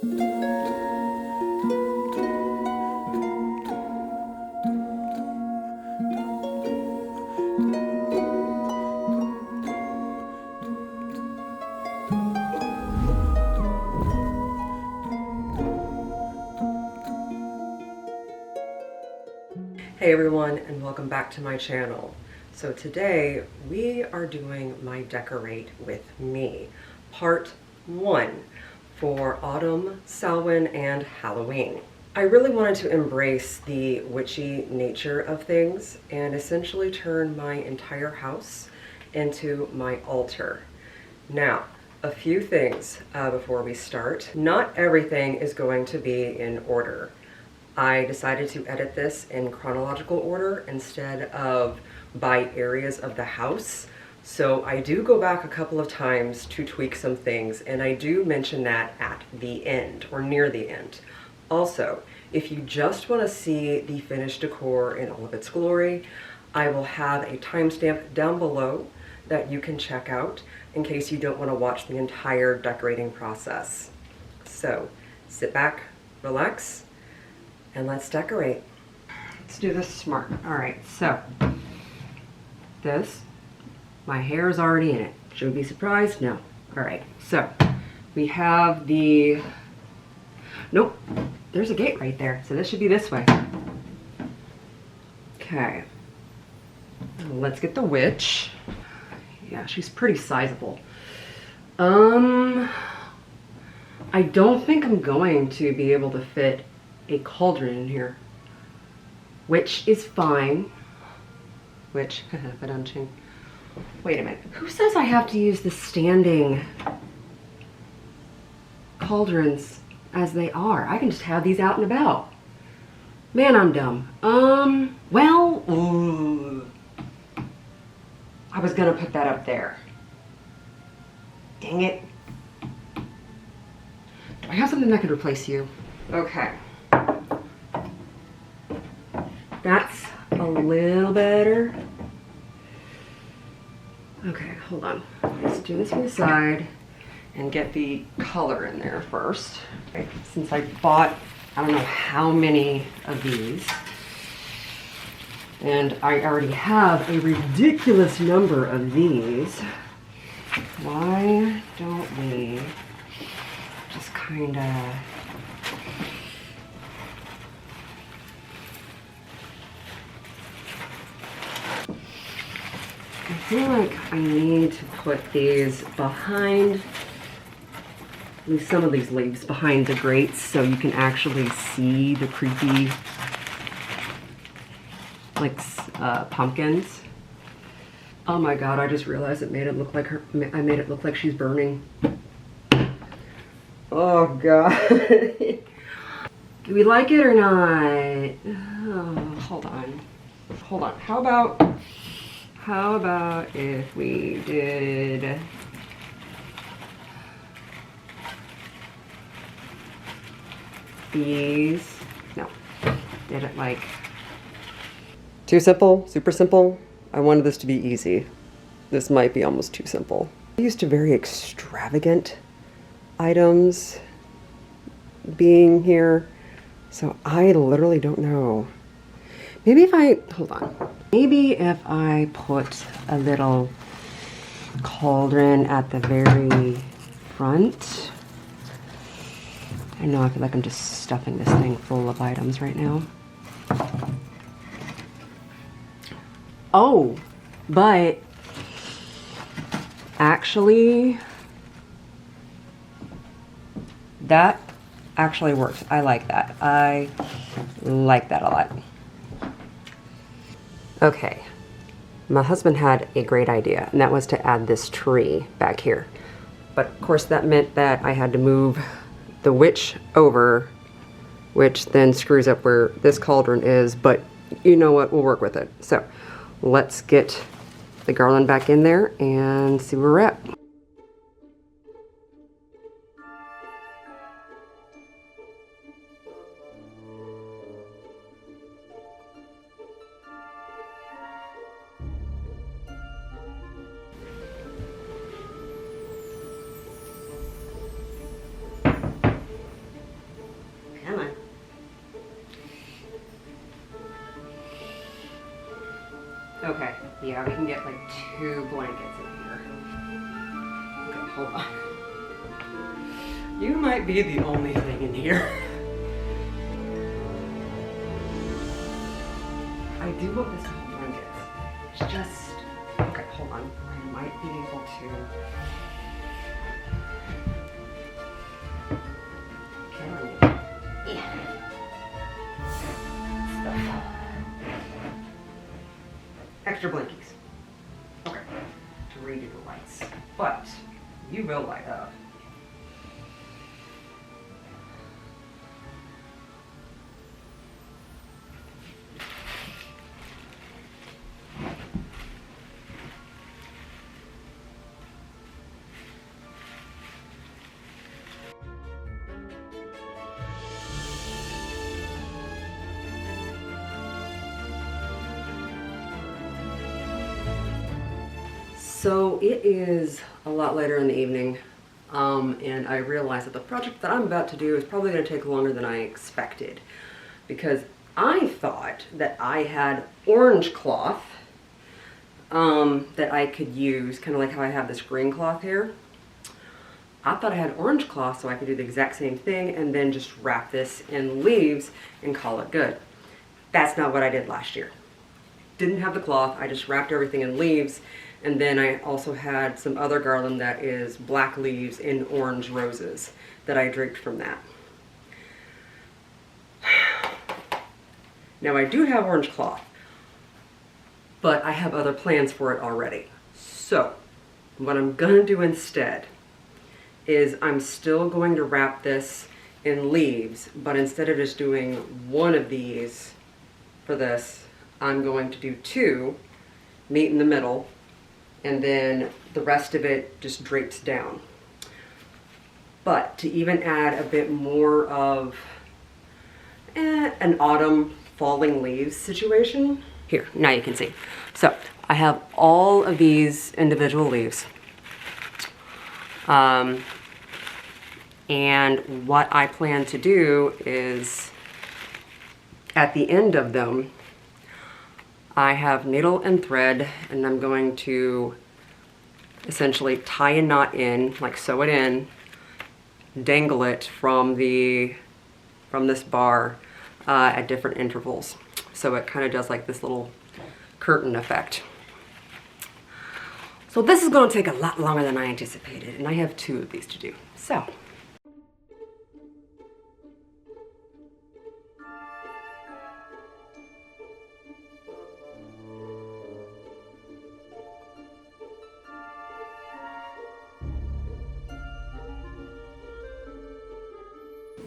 Hey everyone, and welcome back to my channel. So today we are doing my Decorate with Me, part 1 for autumn, Samhain, and Halloween. I really wanted to embrace the witchy nature of things and essentially turn my entire house into my altar. Now, a few things before we start. Not everything is going to be in order. I decided to edit this in chronological order instead of by areas of the house. So I do go back a couple of times to tweak some things, and I do mention that at the end or near the end. Also, if you just want to see the finished decor in all of its glory, I will have a timestamp down below that you can check out in case you don't want to watch the entire decorating process. So sit back, relax, and let's decorate. Let's do this smart. All right, so this, my hair is already in it. Should we be surprised? No. All right, so we have the, nope, there's a gate right there. So this should be this way. Okay, let's get the witch. Yeah, she's pretty sizable. I don't think I'm going to be able to fit a cauldron in here, which is fine. Which, wait a minute, who says I have to use the standing cauldrons as they are? I can just have these out and about. Man, I'm dumb. Well, I was gonna put that up there. Dang it. Do I have something that could replace you? Okay. That's a little better. Okay, hold on. Let's do this from the side and get the color in there first. Okay, since I bought, I don't know how many of these, and I already have a ridiculous number of these, why don't we just kind of I feel like I need to put these behind, at least some of these leaves behind the grates so you can actually see the creepy, like, pumpkins. Oh my god, I just realized it made it look like I made it look like she's burning. Oh god. Do we like it or not? Oh, hold on. Hold on. How about if we did these? No. Did it like too simple? Super simple? I wanted this to be easy. This might be almost too simple. I'm used to very extravagant items being here, so I literally don't know. Maybe if I, hold on. Maybe if I put a little cauldron at the very front. I know, I feel like I'm just stuffing this thing full of items right now. Oh, but actually, that actually works. I like that. I like that a lot. Okay, my husband had a great idea, and that was to add this tree back here. But of course that meant that I had to move the witch over, which then screws up where this cauldron is, but you know what, we'll work with it. So let's get the garland back in there and see where we're at. Yeah, we can get like 2 blankets in here. Okay, hold on. You might be the only thing in here. I do love this kind of blankets. It's just, okay, hold on. I might be able to. Yeah. Stuff. Extra blankies. Okay. To redo the lights. But you will light up. So it is a lot later in the evening, and I realized that the project that I'm about to do is probably going to take longer than I expected, because I thought that I had orange cloth that I could use, kind of like how I have this green cloth here. I thought I had orange cloth so I could do the exact same thing and then just wrap this in leaves and call it good. That's not what I did last year. Didn't have the cloth, I just wrapped everything in leaves. And then I also had some other garland that is black leaves in orange roses that I draped from that. Now I do have orange cloth, but I have other plans for it already. So what I'm gonna do instead is I'm still going to wrap this in leaves, but instead of just doing one of these for this, I'm going to do 2, meet in the middle, and then the rest of it just drapes down. But to even add a bit more of an autumn falling leaves situation. Here, now you can see. So I have all of these individual leaves. And what I plan to do is at the end of them, I have needle and thread, and I'm going to essentially tie a knot in, like sew it in, dangle it from this bar at different intervals. So it kind of does like this little curtain effect. So this is going to take a lot longer than I anticipated, and I have 2 of these to do. So.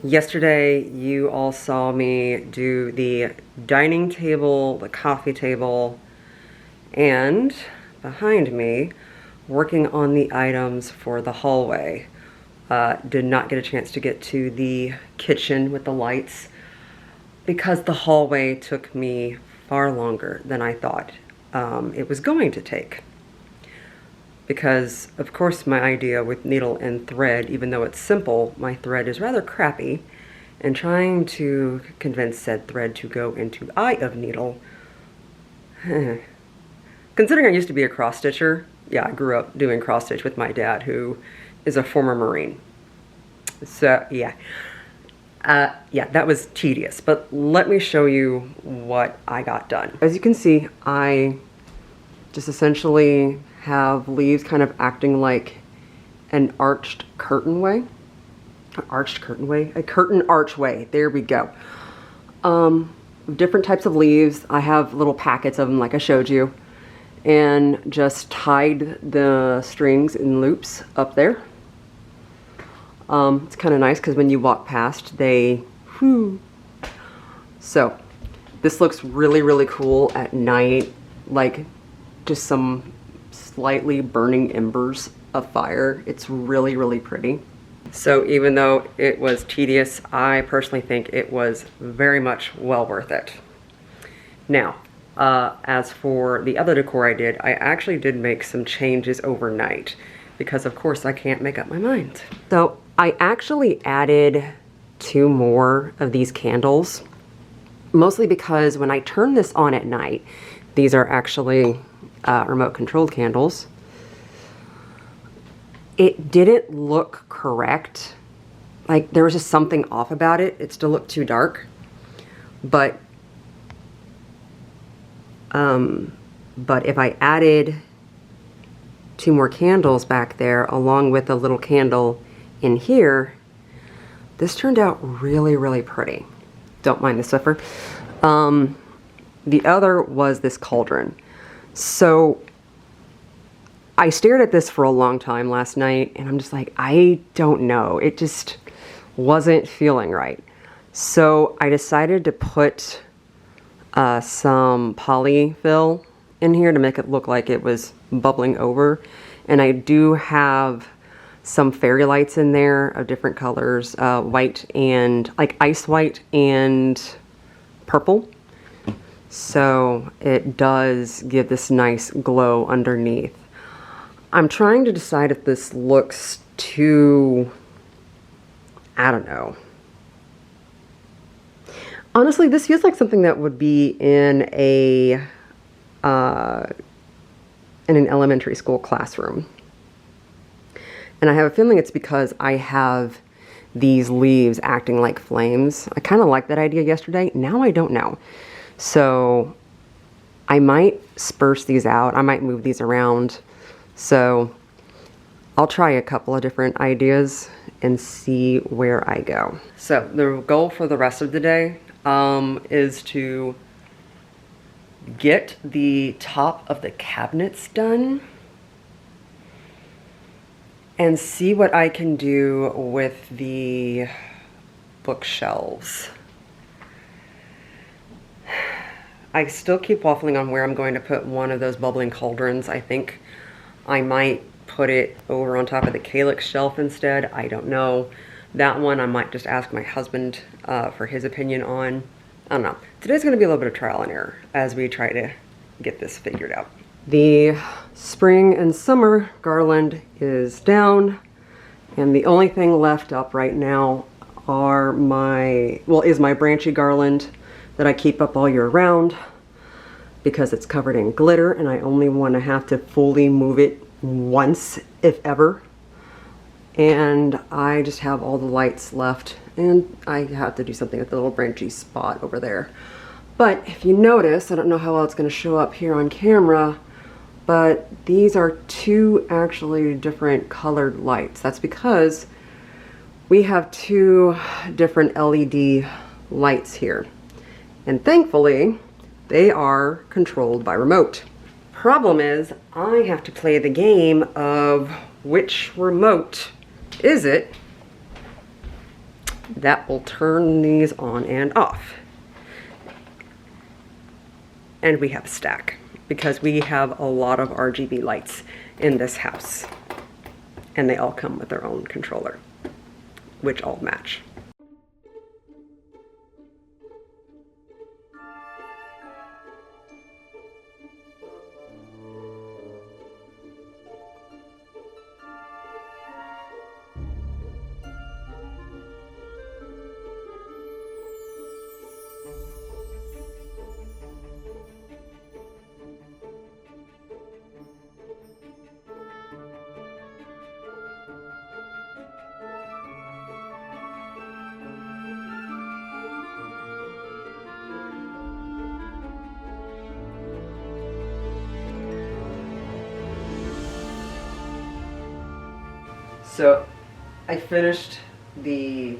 Yesterday, you all saw me do the dining table, the coffee table, and behind me, working on the items for the hallway. Did not get a chance to get to the kitchen with the lights because the hallway took me far longer than I thought it was going to take. Because, of course, my idea with needle and thread, even though it's simple, my thread is rather crappy, and trying to convince said thread to go into eye of needle. Considering I used to be a cross-stitcher, yeah, I grew up doing cross-stitch with my dad, who is a former Marine. So, yeah. Yeah, that was tedious, but let me show you what I got done. As you can see, I just essentially have leaves kind of acting like an arched curtain archway. There we go. Different types of leaves. I have little packets of them like I showed you, and just tied the strings in loops up there. It's kind of nice because when you walk past, they whoo. So this looks really, really cool at night, like just some slightly burning embers of fire. It's really, really pretty. So even though it was tedious, I personally think it was very much well worth it. Now, as for the other decor I did, I actually did make some changes overnight because of course I can't make up my mind. So I actually added 2 more of these candles, mostly because when I turn this on at night, these are actually remote controlled candles. It didn't look correct. Like there was just something off about it. It still looked too dark. But if I added 2 more candles back there along with a little candle in here, this turned out really, really pretty. Don't mind the Swiffer. The other was this cauldron. So I stared at this for a long time last night and I'm just like, I don't know. It just wasn't feeling right. So I decided to put some polyfill in here to make it look like it was bubbling over. And I do have some fairy lights in there of different colors, white and like ice white and purple. So it does give this nice glow underneath. I'm trying to decide if this looks too, I don't know. Honestly, this feels like something that would be in an elementary school classroom. And I have a feeling it's because I have these leaves acting like flames. I kind of liked that idea yesterday. Now I don't know. So I might spurse these out. I might move these around. So I'll try a couple of different ideas and see where I go. So the goal for the rest of the day is to get the top of the cabinets done and see what I can do with the bookshelves. I still keep waffling on where I'm going to put one of those bubbling cauldrons. I think I might put it over on top of the calyx shelf instead. I don't know. That one I might just ask my husband for his opinion on. I don't know. Today's gonna be a little bit of trial and error as we try to get this figured out. The spring and summer garland is down, and the only thing left up right now are is my branchy garland that I keep up all year round because it's covered in glitter and I only want to have to fully move it once, if ever. And I just have all the lights left and I have to do something with the little branchy spot over there. But if you notice, I don't know how well it's going to show up here on camera, but these are 2 actually different colored lights. That's because we have 2 different LED lights here. And thankfully, they are controlled by remote. Problem is, I have to play the game of which remote is it that will turn these on and off. And we have a stack because we have a lot of RGB lights in this house. And they all come with their own controller, which all match. So I finished the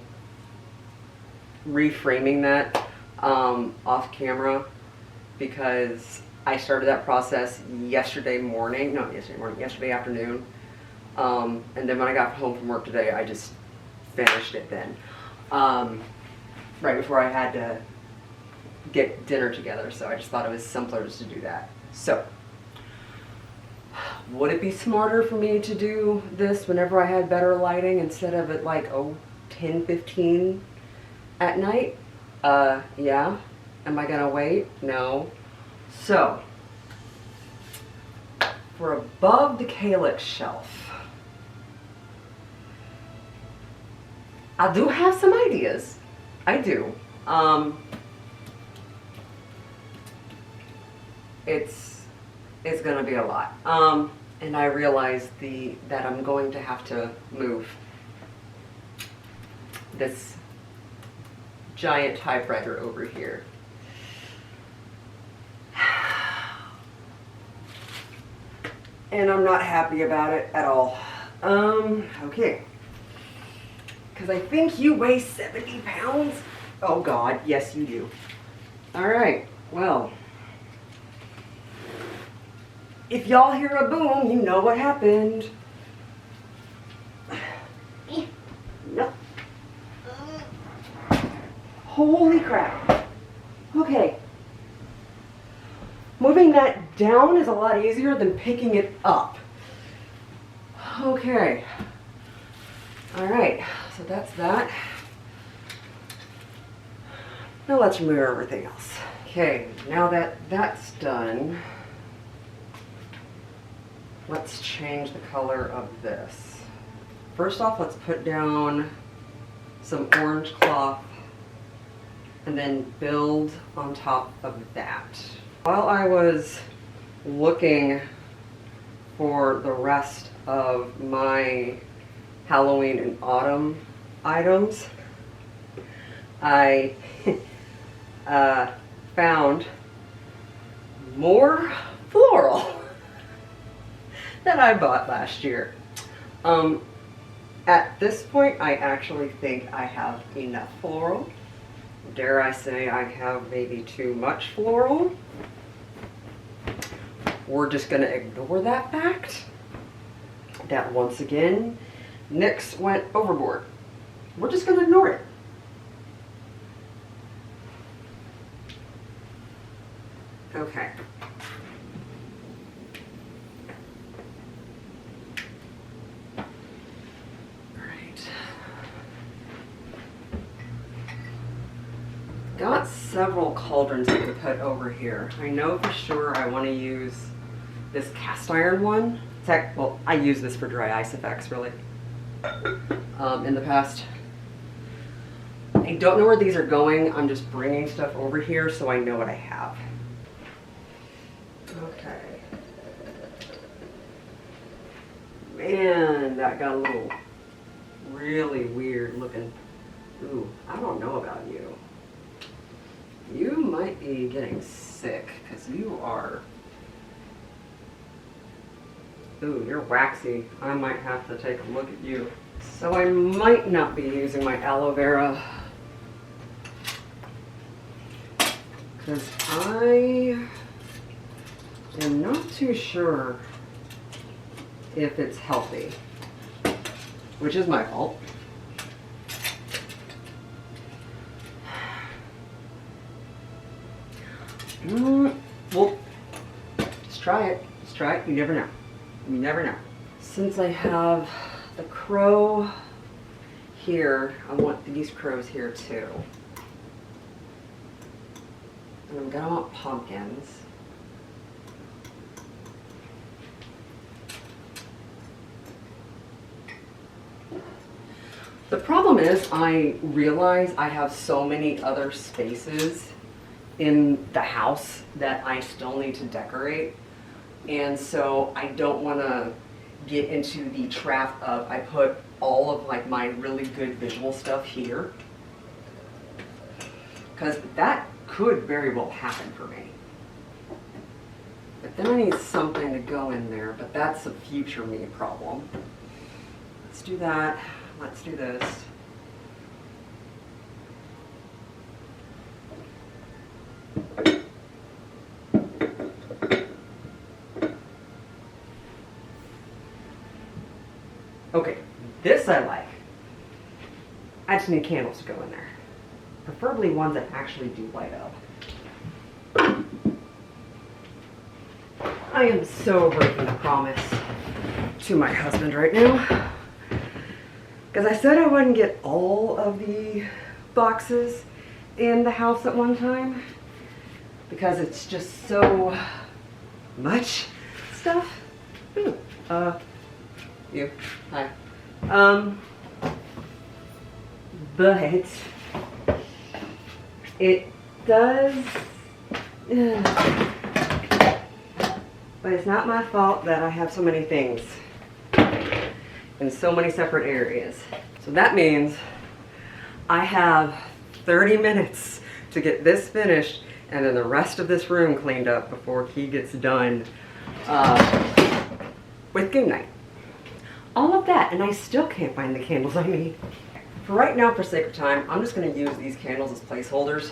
reframing that off camera because I started that process yesterday afternoon. And then when I got home from work today, I just finished it then. Right before I had to get dinner together, so I just thought it was simpler just to do that. So, would it be smarter for me to do this whenever I had better lighting instead of at like 10:15 at night? Yeah. Am I gonna wait? No. So, for above the calyx shelf, I do have some ideas. I do. It's gonna be a lot. And I realized that I'm going to have to move this giant typewriter over here. And I'm not happy about it at all. Okay. Because I think you weigh 70 pounds. Oh God, yes you do. All right, well. If y'all hear a boom, you know what happened. No. Holy crap. Okay. Moving that down is a lot easier than picking it up. Okay. All right, so that's that. Now let's remove everything else. Okay, now that that's done, let's change the color of this. First off, let's put down some orange cloth and then build on top of that. While I was looking for the rest of my Halloween and autumn items, I found more floral that I bought last year. At this point, I actually think I have enough floral. Dare I say I have maybe too much floral. We're just gonna ignore that fact that once again, NYX went overboard. We're just gonna ignore it. Okay. Got several cauldrons I can put over here. I know for sure I want to use this cast iron one. Well, I use this for dry ice effects, really, in the past. I don't know where these are going. I'm just bringing stuff over here so I know what I have. Okay. Man, that got a little really weird looking. Ooh, I don't know about you. You might be getting sick because you are. Ooh, you're waxy. I might have to take a look at you. So I might not be using my aloe vera because I am not too sure if it's healthy, which is my fault. Well, just try it. Just try it. You never know. You never know. Since I have the crow here, I want these crows here too. And I'm gonna want pumpkins. The problem is I realize I have so many other spaces in the house that I still need to decorate, and so I don't want to get into the trap of I put all of like my really good visual stuff here, because that could very well happen for me. But then I need something to go in there, but that's a future me problem. Let's do that. Let's do this. Okay, this I like. I just need candles to go in there. Preferably ones that actually do light up. I am so breaking a promise to my husband right now. Because I said I wouldn't get all of the boxes in the house at one time. Because it's just so much stuff. Ooh, you. Hi. But it does But it's not my fault that I have so many things in so many separate areas. So that means I have 30 minutes to get this finished and then the rest of this room cleaned up before he gets done with game night. All of that, and I still can't find the candles I need. For right now, for sake of time, I'm just gonna use these candles as placeholders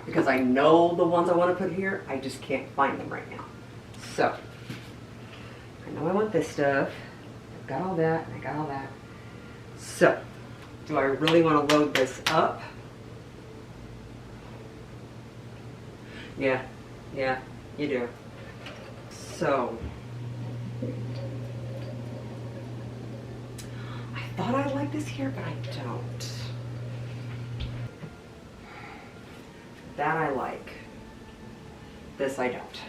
because I know the ones I wanna put here, I just can't find them right now. So, I know I want this stuff. I've got all that, and I got all that. So, do I really wanna load this up? Yeah, you do. So, I thought I liked this here, but I don't. That I like. This I don't.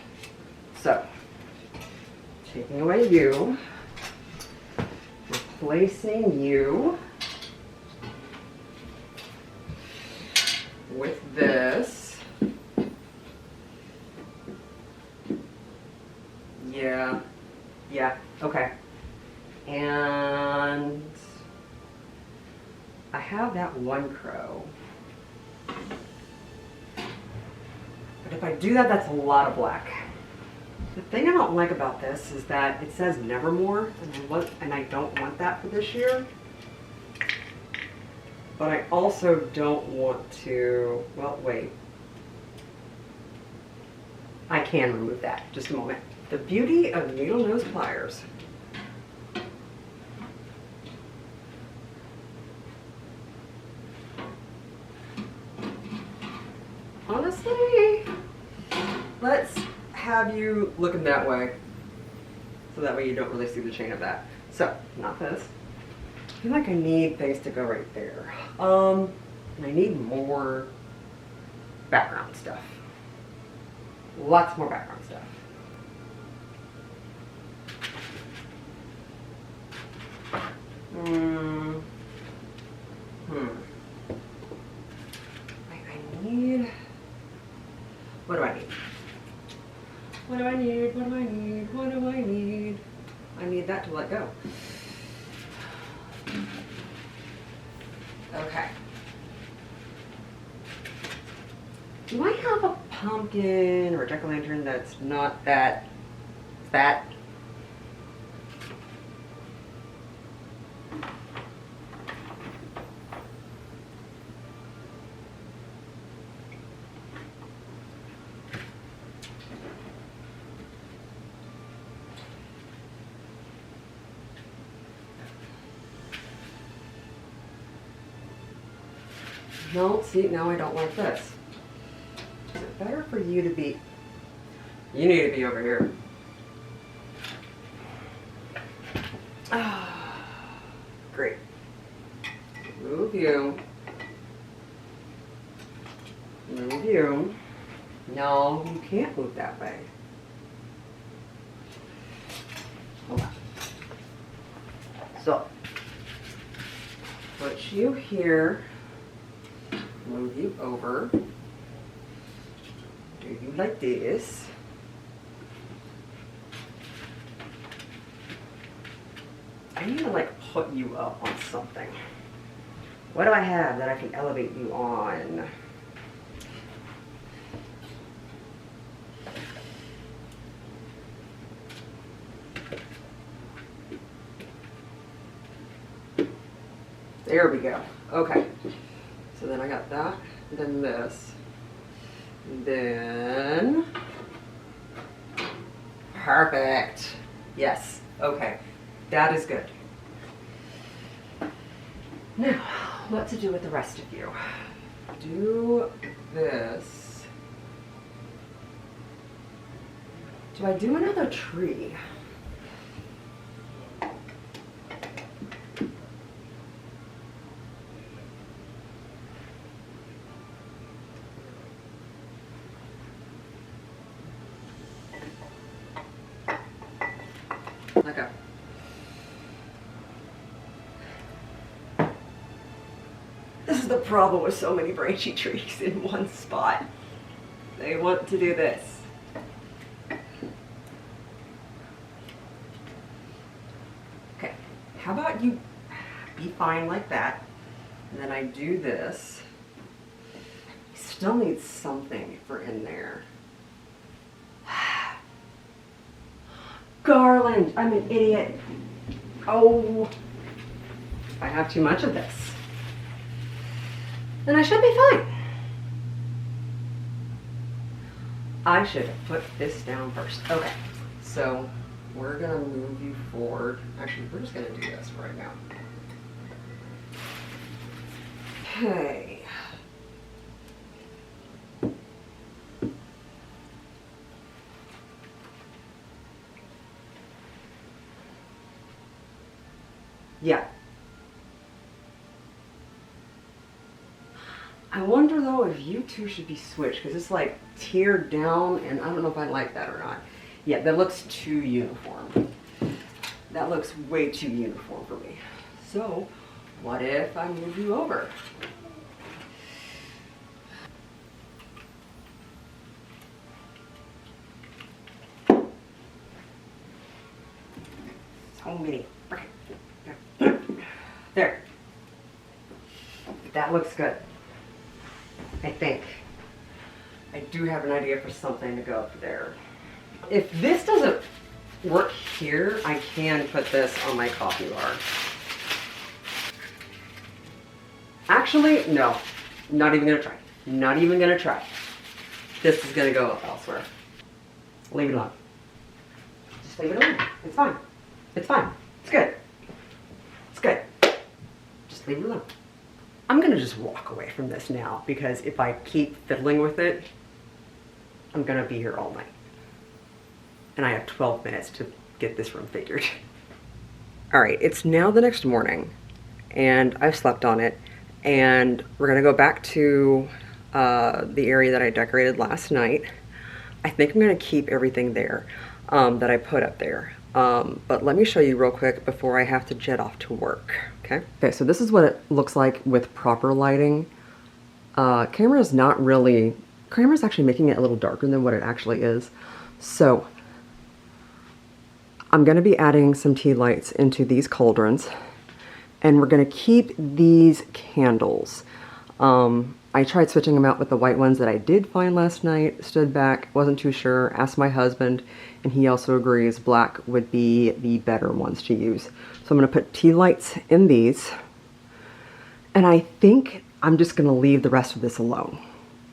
So, taking away you, replacing you with this. Yeah, okay. And I have that one crow. But if I do that, that's a lot of black. The thing I don't like about this is that it says Nevermore, and I don't want that for this year. But I also don't want to, well, wait. I can remove that, just a moment. The beauty of needle nose pliers. Honestly, let's have you looking that way. So that way you don't really see the chain of that. So, not this. I feel like I need things to go right there. And I need more background stuff. Lots more background stuff. I need, what do I need? What do I need? What do I need? What do I need? I need that to let go. Okay. Do I have a pumpkin or a jack-o'-lantern that's not that fat? No, see, now I don't like this. Is it better for you to be, you need to be over here. Ah, great. Move you. Move you. No, you can't move that way. Hold on. So, put you here. Move you over. Do you like this? I need to like put you up on something. What do I have that I can elevate you on? There we go. Okay. So then I got that, then this, then, perfect. Yes, okay, that is good. Now, what to do with the rest of you? Do this. Do I do another tree? Okay. This is the problem with so many branchy trees in one spot. They want to do this. how about you be fine like that? And then I do this. Still need something for in there. Garland, I'm an idiot. Oh, I have too much of this. Then I should be fine. I should have put this down first. Okay, so we're gonna move you forward. Actually, we're just gonna do this right now. Okay. Yeah. I wonder though if you two should be switched, because it's like tiered down and I don't know if I like that or not. Yeah, that looks too uniform. That looks way too uniform for me. So what if I move you over? So many. There. That looks good. I think. I do have an idea for something to go up there. If this doesn't work here, I can put this on my coffee bar. Actually, no. Not even gonna try. Not even gonna try. This is gonna go up elsewhere. Leave it alone. Just leave it alone. It's fine. It's fine. It's good. It's good. Just leave it alone. I'm gonna just walk away from this now because if I keep fiddling with it, I'm gonna be here all night. And I have 12 minutes to get this room figured. All right, it's now the next morning and I've slept on it and we're gonna go back to the area that I decorated last night. I think I'm gonna keep everything there that I put up there. But let me show you real quick before I have to jet off to work, okay? Okay, so this is what it looks like with proper lighting. Camera's actually making it a little darker than what it actually is. So, I'm gonna be adding some tea lights into these cauldrons, and we're gonna keep these candles. I tried switching them out with the white ones that I did find last night, stood back, wasn't too sure, asked my husband, and he also agrees black would be the better ones to use. So I'm gonna put tea lights in these, and I think I'm just gonna leave the rest of this alone.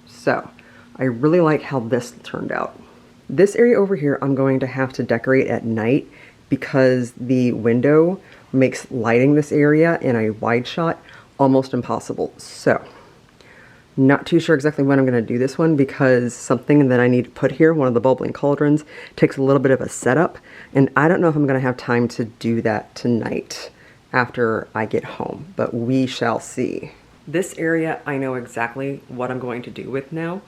So I really like how this turned out. This area over here I'm going to have to decorate at night because the window makes lighting this area in a wide shot almost impossible. So not too sure exactly when I'm going to do this one because something that I need to put here, one of the bubbling cauldrons, takes a little bit of a setup, and I don't know if I'm going to have time to do that tonight after I get home, but we shall see. This area I know exactly what I'm going to do with now,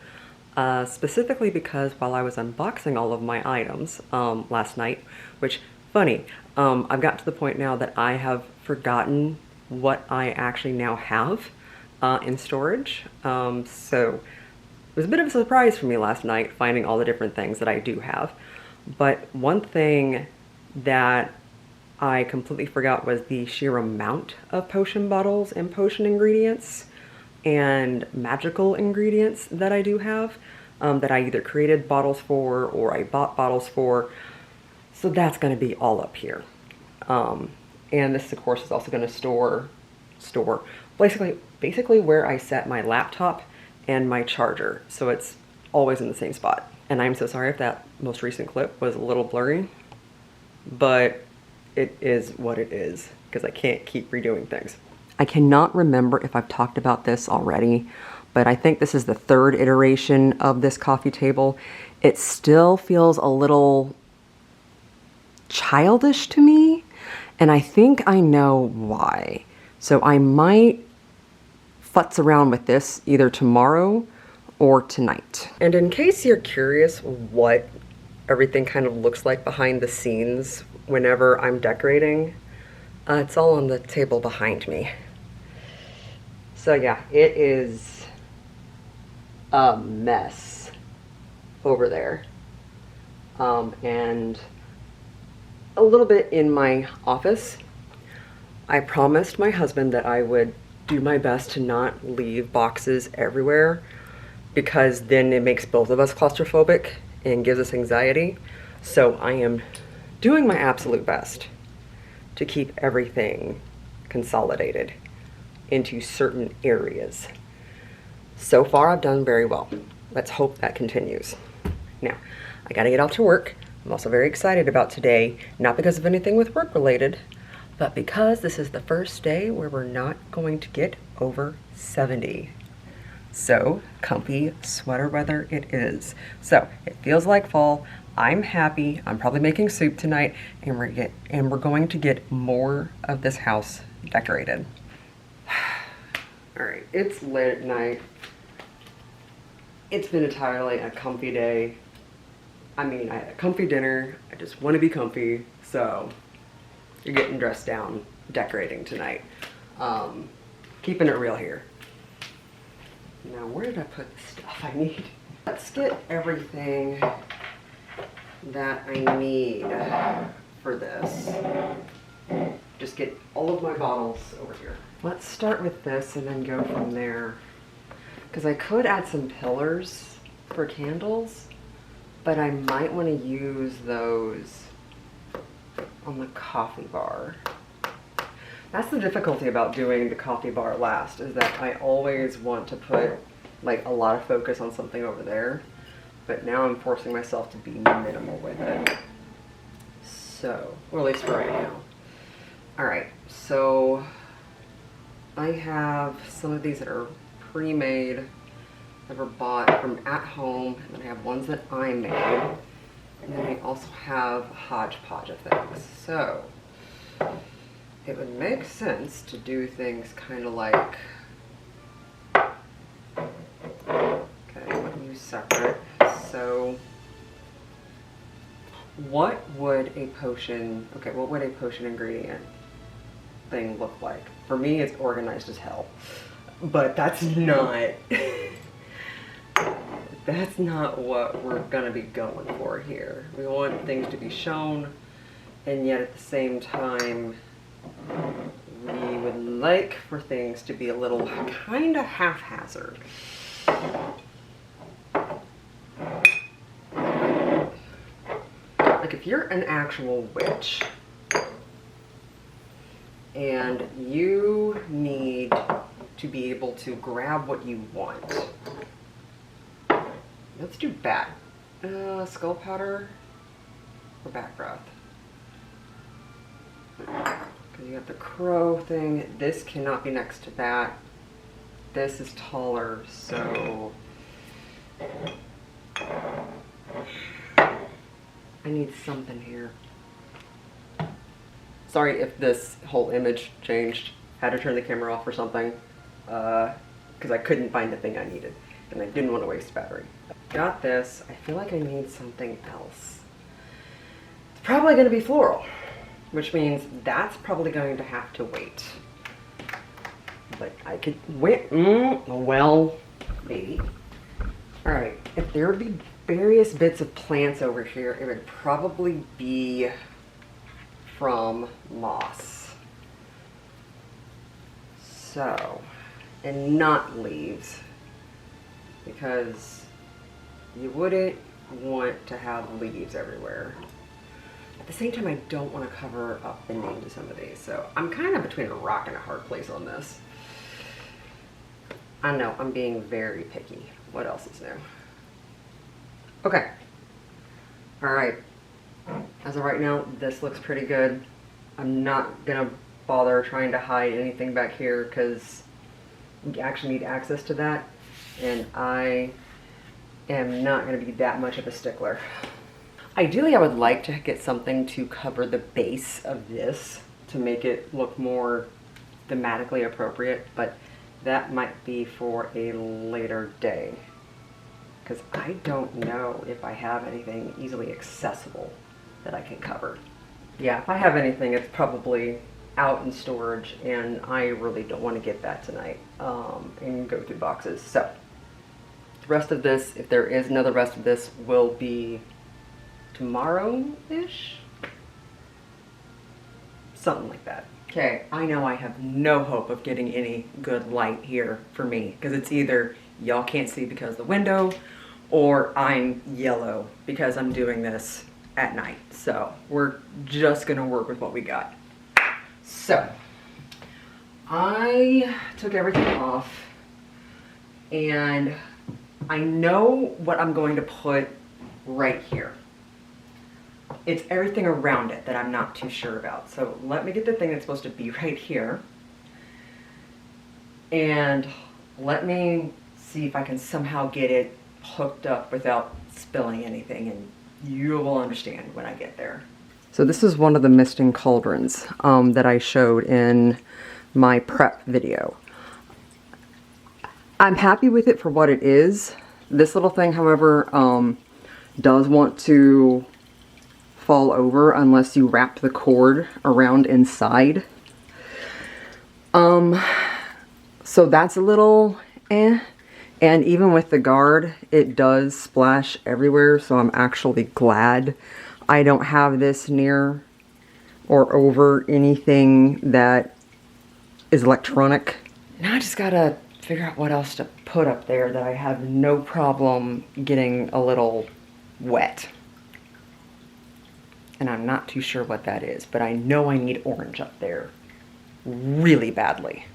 specifically because while I was unboxing all of my items last night, which, funny, I've gotten to the point now that I have forgotten what I actually now have in storage. So it was a bit of a surprise for me last night finding all the different things that I do have. But one thing that I completely forgot was the sheer amount of potion bottles and potion ingredients and magical ingredients that I do have, that I either created bottles for or I bought bottles for. So that's going to be all up here. And this of course is also going to store basically where I set my laptop and my charger, so it's always in the same spot. And I'm so sorry if that most recent clip was a little blurry, but it is what it is because I can't keep redoing things. I cannot remember if I've talked about this already, but I think this is the third iteration of this coffee table. It still feels a little childish to me, and I think I know why. So I might futz around with this either tomorrow or tonight. And in case you're curious what everything kind of looks like behind the scenes whenever I'm decorating, it's all on the table behind me. So yeah, it is a mess over there. And a little bit in my office. I promised my husband that I would do my best to not leave boxes everywhere, because then it makes both of us claustrophobic and gives us anxiety. So I am doing my absolute best to keep everything consolidated into certain areas. So far, I've done very well. Let's hope that continues. Now, I gotta get off to work. I'm also very excited about today, not because of anything with work related, but because this is the first day where we're not going to get over 70. So, comfy sweater weather it is. So, it feels like fall. I'm happy. I'm probably making soup tonight, and we're going to get more of this house decorated. All right, it's late at night. It's been entirely a comfy day. I mean, I had a comfy dinner. I just want to be comfy, so you're getting dressed down, decorating tonight. Keeping it real here. Now, where did I put the stuff I need? Let's get everything that I need for this. Just get all of my bottles over here. Let's start with this and then go from there. Because I could add some pillars for candles, but I might want to use those on the coffee bar. That's the difficulty about doing the coffee bar last, is that I always want to put like a lot of focus on something over there, but now I'm forcing myself to be minimal with it. So, or at least for right now. Alright, so I have some of these that are pre-made, that were bought from at home, and then I have ones that I made, and then I also have a hodgepodge of things. So it would make sense to do things kind of like, okay, I want to use separate. So what would a potion, okay, what would a potion ingredient thing look like? For me, it's organized as hell, but that's not that's not what we're gonna be going for here. We want things to be shown, and yet at the same time we would like for things to be a little kind of haphazard. Like if you're an actual witch and you need to be able to grab what you want. Let's do bat. Skull powder or bat breath. Because you got the crow thing. This cannot be next to that. This is taller, so I need something here. Sorry if this whole image changed. Had to turn the camera off or something. Because I couldn't find the thing I needed. And I didn't want to waste battery. Got this. I feel like I need something else. It's probably going to be floral. Which means that's probably going to have to wait. But I could wait. Well, maybe. Alright. If there would be various bits of plants over here, it would probably be from moss. So, and not leaves, because you wouldn't want to have leaves everywhere. At the same time, I don't want to cover up the name to some of these, so I'm kind of between a rock and a hard place on this. I know, I'm being very picky. What else is new? Okay. Alright. As of right now, this looks pretty good. I'm not gonna bother trying to hide anything back here because we actually need access to that, and I am not going to be that much of a stickler. Ideally, I would like to get something to cover the base of this to make it look more thematically appropriate, but that might be for a later day because I don't know if I have anything easily accessible that I can cover. Yeah, if I have anything, it's probably out in storage, and I really don't want to get that tonight and go through boxes. So the rest of this, if there is another rest of this, will be tomorrow-ish? Something like that. Okay, I know I have no hope of getting any good light here for me, because it's either y'all can't see because of the window, or I'm yellow because I'm doing this at night. So we're just gonna work with what we got. So I took everything off, and I know what I'm going to put right here. It's everything around it that I'm not too sure about. So let me get the thing that's supposed to be right here. And let me see if I can somehow get it hooked up without spilling anything, and you will understand when I get there. So this is one of the misting cauldrons that I showed in my prep video. I'm happy with it for what it is. This little thing, however, does want to fall over unless you wrap the cord around inside. So that's a little eh. And even with the guard, it does splash everywhere, so I'm actually glad I don't have this near or over anything that is electronic. Now I just gotta figure out what else to put up there that I have no problem getting a little wet. And I'm not too sure what that is, but I know I need orange up there really badly.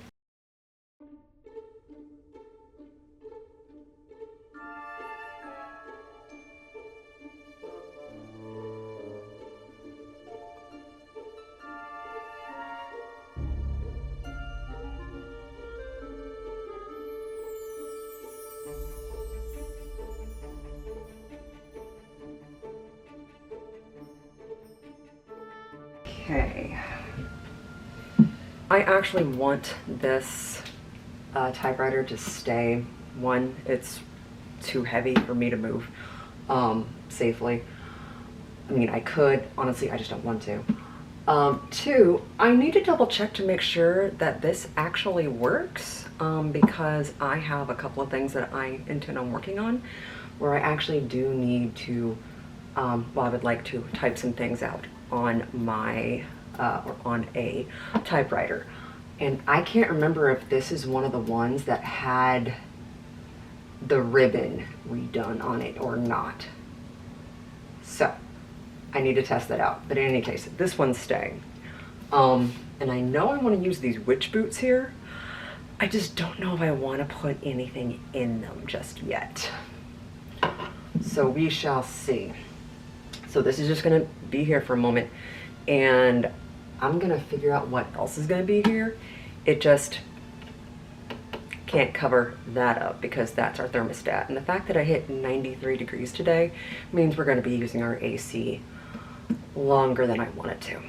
Okay. I actually want this typewriter to stay. One, it's too heavy for me to move safely. I mean, I could, honestly, I just don't want to. Two, I need to double check to make sure that this actually works because I have a couple of things that I intend on working on where I actually do need to, well, I would like to type some things out on my, or on a typewriter. And I can't remember if this is one of the ones that had the ribbon redone on it or not. So I need to test that out. But in any case, this one's staying. And I know I want to use these witch boots here. I just don't know if I want to put anything in them just yet. So we shall see. So this is just gonna be here for a moment, and I'm gonna figure out what else is gonna be here. It just can't cover that up because that's our thermostat. And the fact that I hit 93 degrees today means we're gonna be using our AC longer than I wanted to.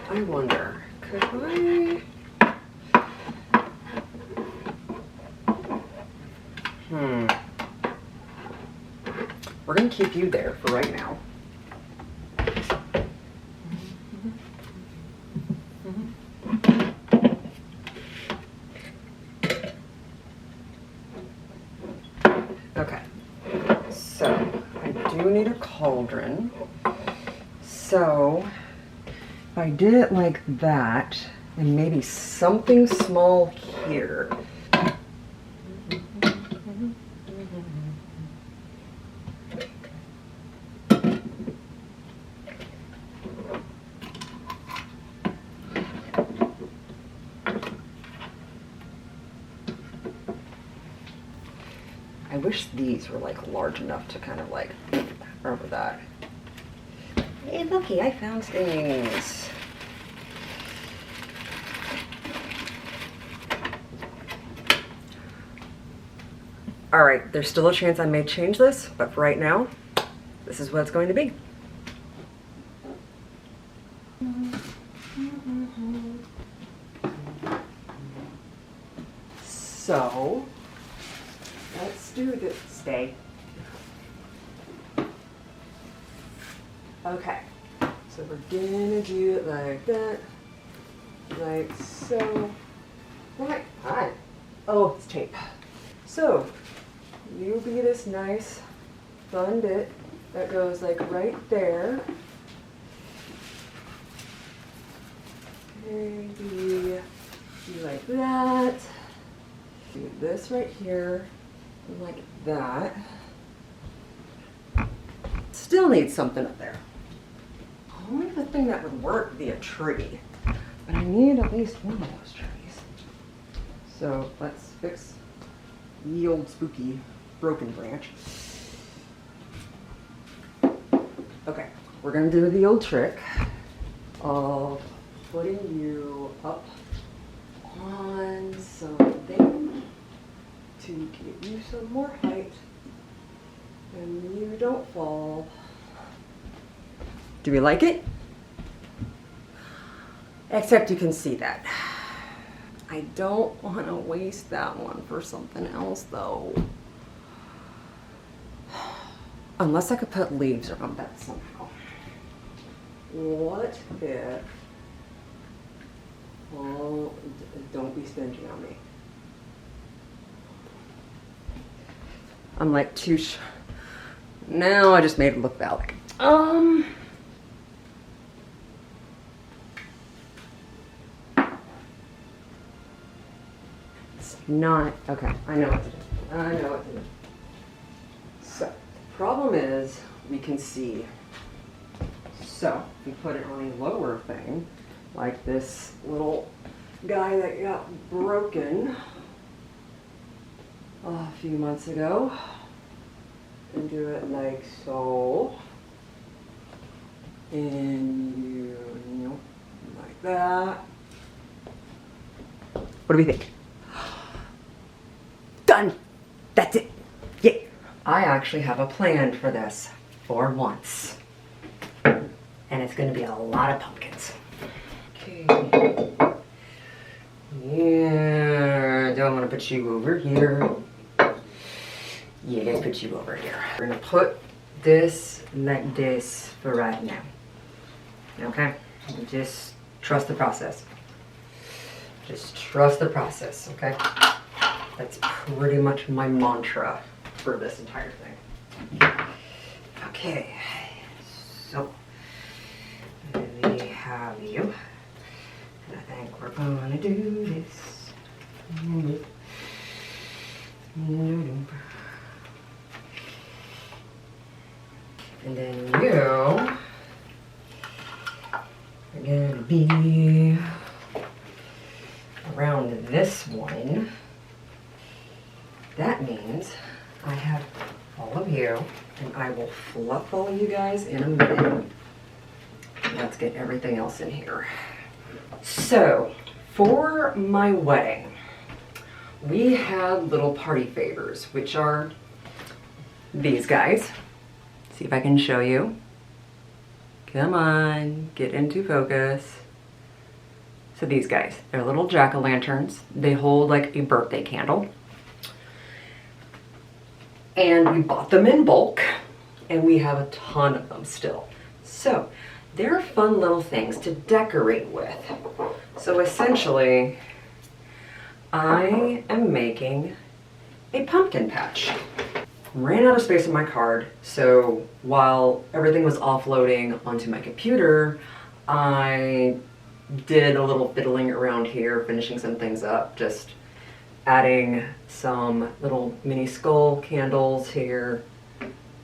I wonder, could I? We're gonna keep you there for right now. Okay, so I do need a cauldron. So if I did it like that, and maybe something small here. I wish these were like large enough to kind of like over that. Hey, looky, I found things. All right, there's still a chance I may change this, but for right now, this is what it's going to be. So, let's do this. Stay. Okay, so we're gonna do it like that, like so. Right on. Oh, it's tape. So, you be this nice, fun bit that goes like right there. maybe like that. Do this right here, like that. Still need something up there. Only the thing that would work would be a tree, but I need at least one of those trees. So let's fix the old spooky broken branch. Okay, we're gonna do the old trick of putting you up on something to give you some more height and you don't fall. Do we like it? Except you can see that. I don't want to waste that one for something else though. Unless I could put leaves around that somehow. What if... Oh, don't be stingy on me. I'm like now I just made it look phallic. It's not, okay, I know what to do. I know what to do. So, the problem is we can see. So, we put it on a lower thing, like this little guy that got broken a few months ago, and do it like so, and you know, like that. What do we think? Done! That's it! Yeah! I actually have a plan for this for once, and it's going to be a lot of pumpkins. Okay. Yeah, don't want to put you over here. Yeah, let's put you over here. We're gonna put this like this for right now. Okay? Just trust the process. Just trust the process, okay? That's pretty much my mantra for this entire thing. Okay, so we have you. And I think we're gonna do this. And then you are gonna be around this one. That means I have all of you, and I will fluff all you guys in a minute. Let's get everything else in here. So, for my wedding, we had little party favors, which are these guys. See if I can show you. Come on, get into focus. So these guys, they're little jack-o'-lanterns. They hold like a birthday candle. And we bought them in bulk, and we have a ton of them still. So they're fun little things to decorate with. So essentially, I am making a pumpkin patch. Ran out of space on my card, so while everything was offloading onto my computer, I did a little fiddling around here, finishing some things up, just adding some little mini skull candles here.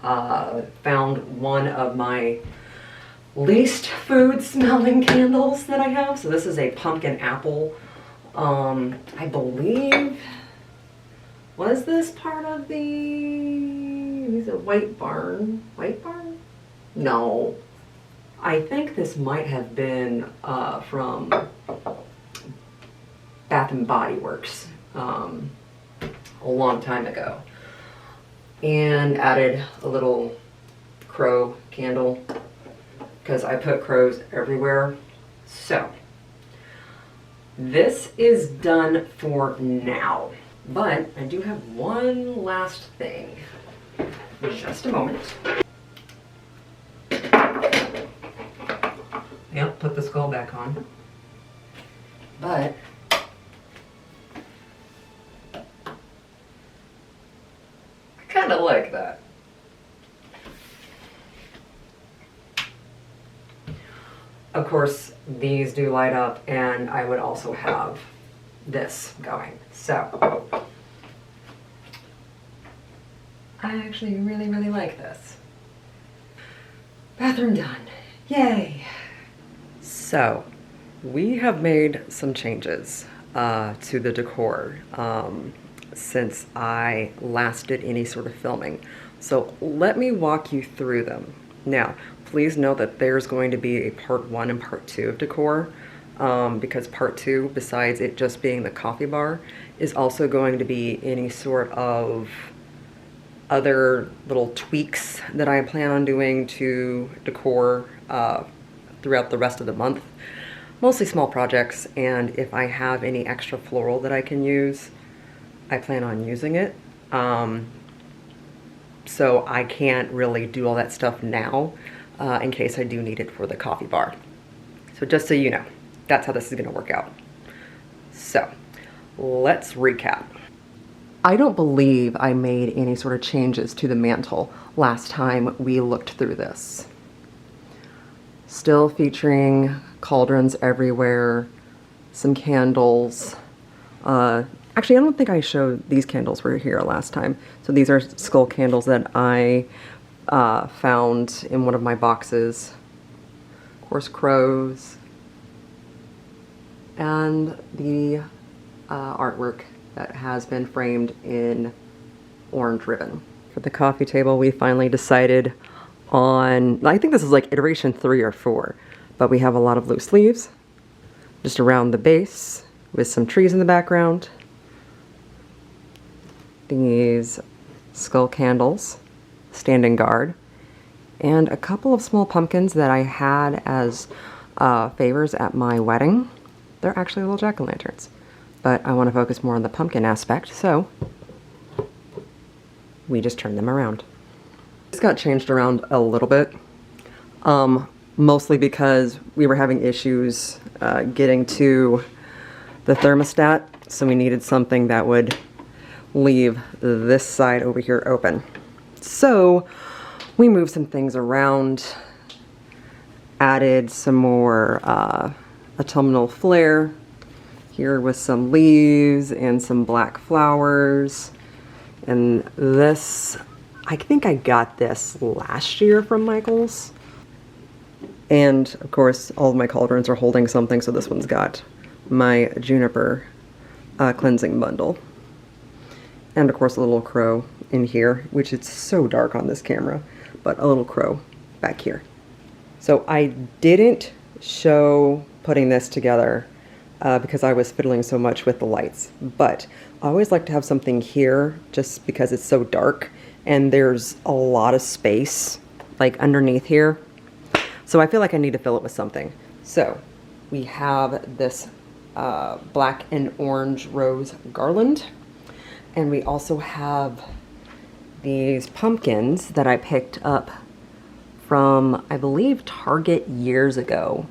Found one of my least food smelling candles that I have. So this is a pumpkin apple. I believe, was this part of the White Barn? White Barn? No. I think this might have been from Bath and Body Works a long time ago. And added a little crow candle because I put crows everywhere. So this is done for now, but I do have one last thing. Just a moment. Yep, put the skull back on. But I kind of like that. Of course, these do light up, and I would also have this going. So I actually really, really like this. Bathroom done. Yay! So we have made some changes to the decor since I last did any sort of filming. So let me walk you through them. Now, please know that there's going to be a part 1 and part 2 of decor, because part 2, besides it just being the coffee bar, is also going to be any sort of other little tweaks that I plan on doing to decor throughout the rest of the month. Mostly small projects, and if I have any extra floral that I can use, I plan on using it. So I can't really do all that stuff now in case I do need it for the coffee bar. So just so you know, that's how this is going to work out. So let's recap. I don't believe I made any sort of changes to the mantle last time we looked through this. Still featuring cauldrons everywhere, some candles. Actually, I don't think I showed these candles were here last time. So these are skull candles that I found in one of my boxes. Of course, crows. And the artwork that has been framed in orange ribbon. For the coffee table, we finally decided on, I think this is like iteration 3 or 4, but we have a lot of loose leaves just around the base with some trees in the background. These skull candles, standing guard, and a couple of small pumpkins that I had as favors at my wedding. They're actually little jack-o'-lanterns, but I want to focus more on the pumpkin aspect, so we just turned them around. This got changed around a little bit, mostly because we were having issues getting to the thermostat, so we needed something that would leave this side over here open. So we moved some things around, added some more autumnal flair here with some leaves and some black flowers. And this, I think I got this last year from Michael's. And of course, all of my cauldrons are holding something, so this one's got my juniper cleansing bundle. And of course a little crow in here, which is so dark on this camera, but a little crow back here. So I didn't show putting this together because I was fiddling so much with the lights, but I always like to have something here just because it's so dark and there's a lot of space like underneath here. So I feel like I need to fill it with something. So we have this black and orange rose garland. And we also have these pumpkins that I picked up from, I believe, Target years ago.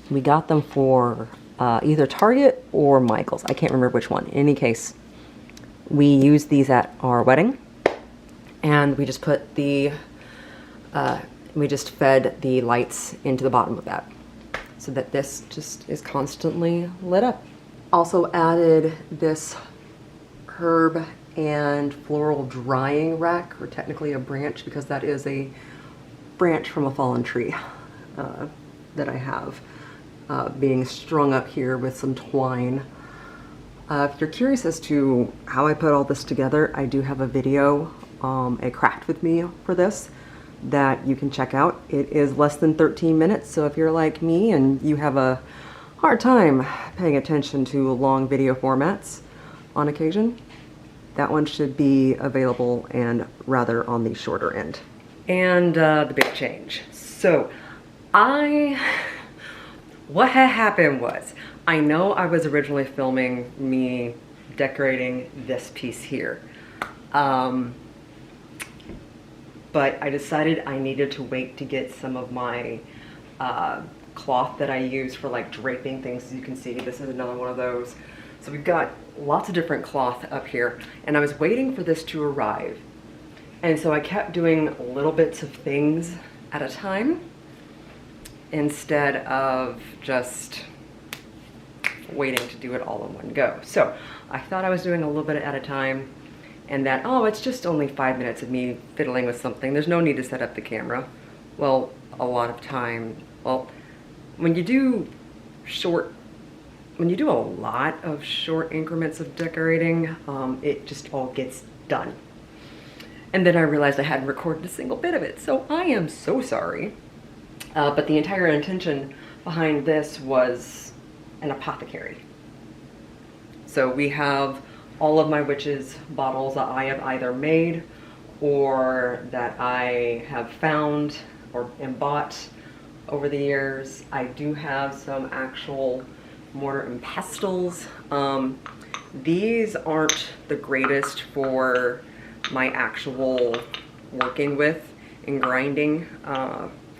We got them for either Target or Michael's. I can't remember which one. In any case, we used these at our wedding. And we just put the, we just fed the lights into the bottom of that so that this just is constantly lit up. Also added this herb and floral drying rack, or technically a branch because that is a branch from a fallen tree that I have being strung up here with some twine. If you're curious as to how I put all this together, I do have a video, a craft with me for this that you can check out. It is less than 13 minutes, so if you're like me and you have a hard time paying attention to long video formats on occasion, that one should be available and rather on the shorter end. And the big change. So what had happened was, I know I was originally filming me decorating this piece here. But I decided I needed to wait to get some of my cloth that I use for like draping things. As you can see, this is another one of those. So we've got lots of different cloth up here, and I was waiting for this to arrive. And so I kept doing little bits of things at a time. instead of just waiting to do it all in one go. So I thought I was doing a little bit at a time, and that, oh, it's just only 5 minutes of me fiddling with something. There's no need to set up the camera. Well, a lot of time, well, when you do a lot of short increments of decorating, it just all gets done. And then I realized I hadn't recorded a single bit of it, so I am so sorry. But the entire intention behind this was an apothecary. So we have all of my witches bottles that I have either made or that I have found or bought over the years. I do have some actual mortar and pestles. These aren't the greatest for my actual working with and grinding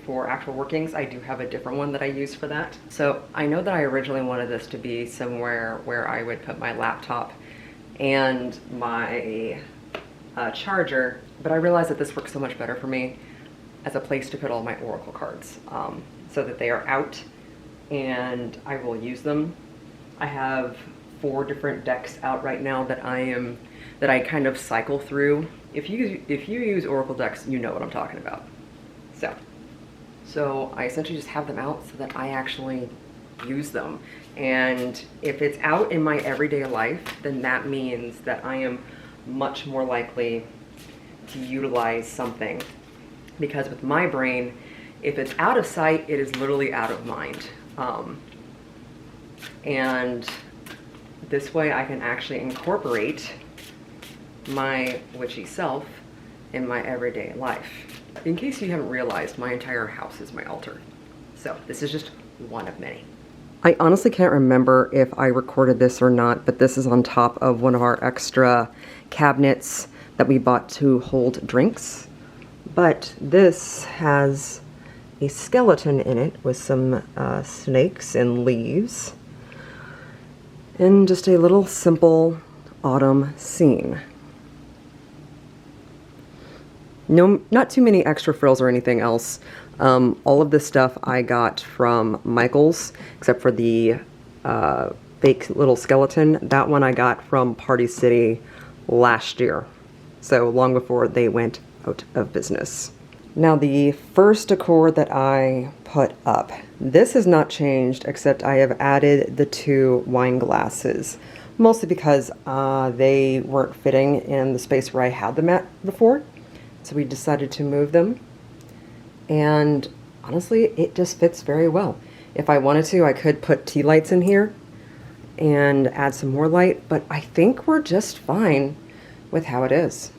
for actual workings. I do have a different one that I use for that. So I know that I originally wanted this to be somewhere where I would put my laptop and my charger, but I realized that this works so much better for me as a place to put all my oracle cards, so that they are out and I will use them. I have 4 different decks out right now that I kind of cycle through. If you use oracle decks, you know what I'm talking about. So I essentially just have them out so that I actually use them. And if it's out in my everyday life, then that means that I am much more likely to utilize something. Because with my brain, if it's out of sight, it is literally out of mind. And this way I can actually incorporate my witchy self in my everyday life. In case you haven't realized, my entire house is my altar. So this is just one of many. I honestly can't remember if I recorded this or not, but this is on top of one of our extra cabinets that we bought to hold drinks. But this has a skeleton in it with some snakes and leaves, and just a little simple autumn scene. No, not too many extra frills or anything else. All of this stuff I got from Michael's, except for the fake little skeleton. That one I got from Party City last year, so long before they went out of business. Now the first decor that I put up, this has not changed, except I have added the 2 wine glasses, mostly because they weren't fitting in the space where I had them at before. So we decided to move them, and honestly, it just fits very well. If I wanted to, I could put tea lights in here and add some more light, but I think we're just fine with how it is.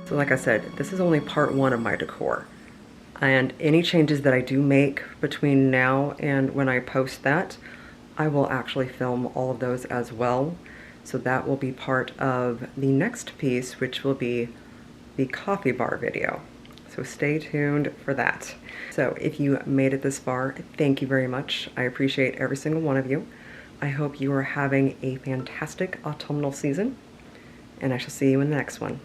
So like I said, this is only part one of my decor. And any changes that I do make between now and when I post that, I will actually film all of those as well. So that will be part of the next piece, which will be the coffee bar video. So stay tuned for that. So if you made it this far, thank you very much. I appreciate every single one of you. I hope you are having a fantastic autumnal season, and I shall see you in the next one.